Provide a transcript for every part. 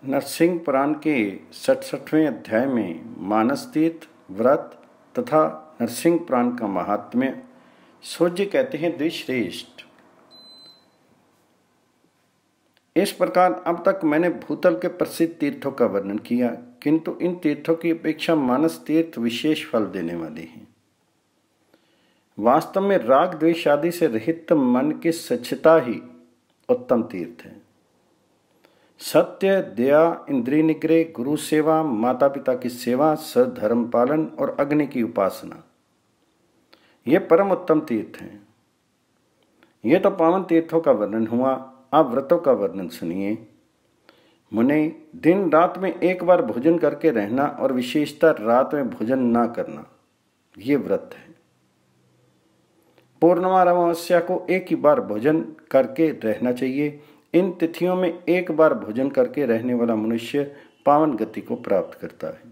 नरसिंह पुराण के 67वें अध्याय में मानस तीर्थ, व्रत तथा नरसिंह पुराण का महात्म्य। सूर्य कहते हैं द्विश्रेष्ठ। इस प्रकार अब तक मैंने भूतल के प्रसिद्ध तीर्थों का वर्णन किया, किंतु इन तीर्थों की अपेक्षा मानस तीर्थ विशेष फल देने वाले हैं। वास्तव में राग द्वेष आदि से रहित मन की स्वच्छता ही उत्तम तीर्थ है। सत्य, दया, इंद्रिय निग्रह, गुरु सेवा, माता पिता की सेवा, सधर्म पालन और अग्नि की उपासना, ये परम उत्तम तीर्थ हैं। ये तो पावन तीर्थों का वर्णन हुआ। आप व्रतों का वर्णन सुनिए। मुने, दिन रात में एक बार भोजन करके रहना और विशेषतः रात में भोजन ना करना, ये व्रत है। पूर्णिमा अमावस्या को एक ही बार भोजन करके रहना चाहिए। इन तिथियों में एक बार भोजन करके रहने वाला मनुष्य पावन गति को प्राप्त करता है।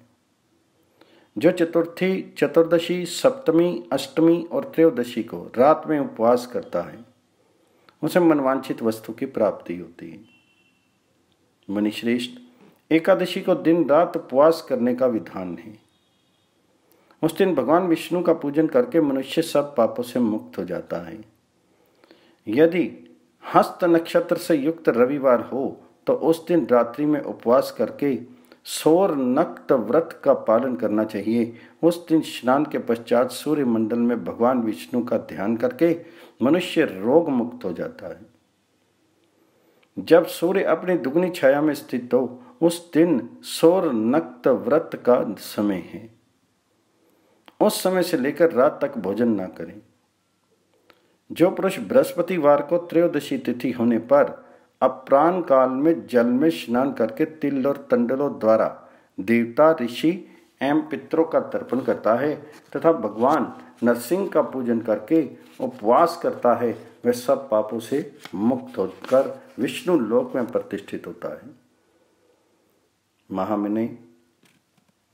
जो चतुर्थी, चतुर्दशी, सप्तमी, अष्टमी और त्रयोदशी को रात में उपवास करता है, उसे मनवांछित वस्तु की प्राप्ति होती है। मुनिश्रेष्ठ, एकादशी को दिन रात उपवास करने का विधान है। उस दिन भगवान विष्णु का पूजन करके मनुष्य सब पापों से मुक्त हो जाता है। यदि हस्त नक्षत्र से युक्त रविवार हो तो उस दिन रात्रि में उपवास करके सौर नक्त व्रत का पालन करना चाहिए। उस दिन स्नान के पश्चात सूर्य मंडल में भगवान विष्णु का ध्यान करके मनुष्य रोग मुक्त हो जाता है। जब सूर्य अपनी दुगनी छाया में स्थित हो, उस दिन सौर नक्त व्रत का समय है। उस समय से लेकर रात तक भोजन ना करें। जो पुरुष बृहस्पतिवार को त्रयोदशी तिथि होने पर अपराह्न काल में जल में स्नान करके तिल और तंडलों द्वारा देवता, ऋषि एवं पितरों का तर्पण करता है तथा भगवान नरसिंह का पूजन करके उपवास करता है, वह सब पापों से मुक्त होकर विष्णु लोक में प्रतिष्ठित होता है। महामुने,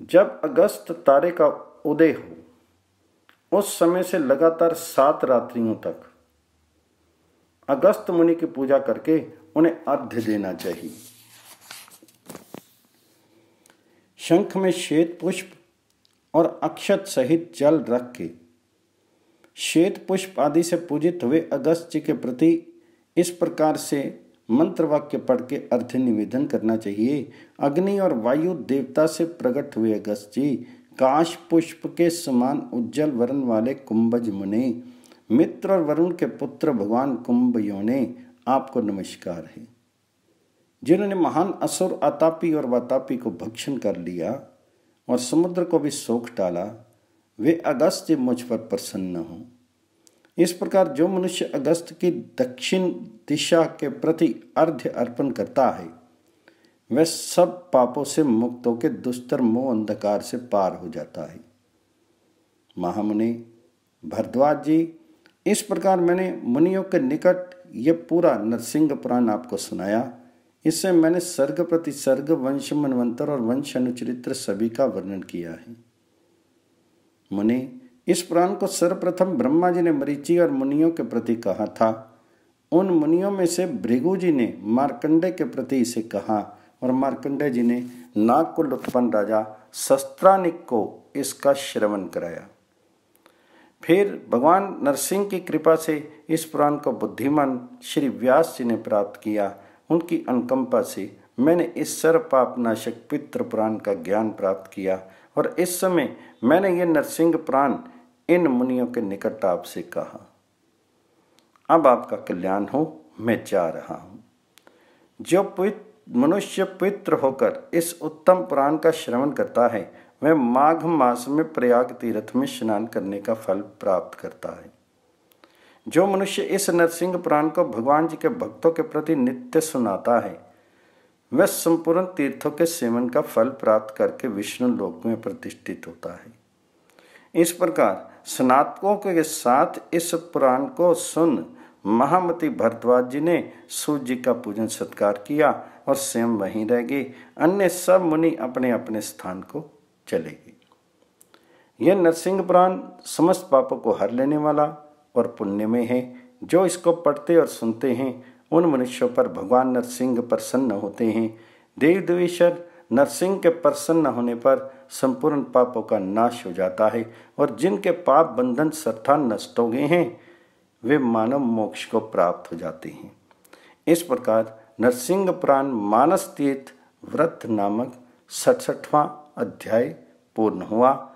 जब अगस्त तारे का उदय हो, उस समय से लगातार 7 रात्रियों तक अगस्त मुनि की पूजा करके उन्हें अर्घ्य देना चाहिए। शंख में श्वेत पुष्प और अक्षत सहित जल रख के श्वेत पुष्प आदि से पूजित हुए अगस्त जी के प्रति इस प्रकार से मंत्र वाक्य पढ़ के अर्घ्य निवेदन करना चाहिए। अग्नि और वायु देवता से प्रकट हुए अगस्त जी, काश पुष्प के समान उज्जवल वर्ण वाले कुंभज मुने, मित्र और वरुण के पुत्र भगवान कुंभयों ने आपको नमस्कार है। जिन्होंने महान असुर आतापी और वातापी को भक्षण कर लिया और समुद्र को भी सोख डाला, वे अगस्त जी मुझ पर प्रसन्न हों। इस प्रकार जो मनुष्य अगस्त की दक्षिण दिशा के प्रति अर्घ्य अर्पण करता है, वह सब पापों से मुक्त होकर दुस्तर मोह अंधकार से पार हो जाता है। महामुनि भरद्वाज जी, इस प्रकार मैंने मुनियों के निकट यह पूरा नरसिंह पुराण आपको सुनाया। इससे मैंने सर्ग प्रति सर्ग, वंश मनवंतर और वंश अनुचरित्र सभी का वर्णन किया है। मुनि, इस पुराण को सर्वप्रथम ब्रह्मा जी ने मरीचि और मुनियों के प्रति कहा था। उन मुनियों में से भृगु जी ने मार्कंडेय के प्रति इसे कहा और मार्कंडेय जी ने नागकुल उत्पन्न राजा शस्त्रानिक को इसका श्रवण कराया। फिर भगवान नरसिंह की कृपा से इस पुराण को बुद्धिमान श्री व्यास जी ने प्राप्त किया। उनकी अनुकंपा से मैंने इस सर्व पाप नाशक पितृ पुराण का ज्ञान प्राप्त किया और इस समय मैंने ये नरसिंह पुराण इन मुनियों के निकट आपसे कहा। अब आपका कल्याण हो, मैं जा रहा हूँ। जो मनुष्य पवित्र होकर इस उत्तम पुराण का श्रवण करता है, वह माघ मास में प्रयाग तीर्थ में स्नान करने का फल प्राप्त करता है। जो मनुष्य इस नरसिंह पुराण को भगवान जी के भक्तों के प्रति नित्य सुनाता है, वह संपूर्ण तीर्थों के सेवन का फल प्राप्त करके विष्णु लोक में प्रतिष्ठित होता है। इस प्रकार स्नातकों के साथ इस पुराण को सुन महामती भरद्वाज जी ने सूर्य जी का पूजन सत्कार किया और स्वयं वहीं रह गए। अन्य सब मुनि अपने अपने स्थान को चले गए। यह नरसिंह पुराण समस्त पापों को हर लेने वाला और पुण्यमय है। जो इसको पढ़ते और सुनते हैं, उन मनुष्यों पर भगवान नरसिंह प्रसन्न होते हैं। देव देवेश्वर नरसिंह के प्रसन्न होने पर संपूर्ण पापों का नाश हो जाता है और जिनके पाप बंधन सर्वथा नष्ट हो गए हैं वे मानव मोक्ष को प्राप्त हो जाते हैं। इस प्रकार नरसिंह पुराण मानस तीर्थ व्रत नामक 67वां अध्याय पूर्ण हुआ।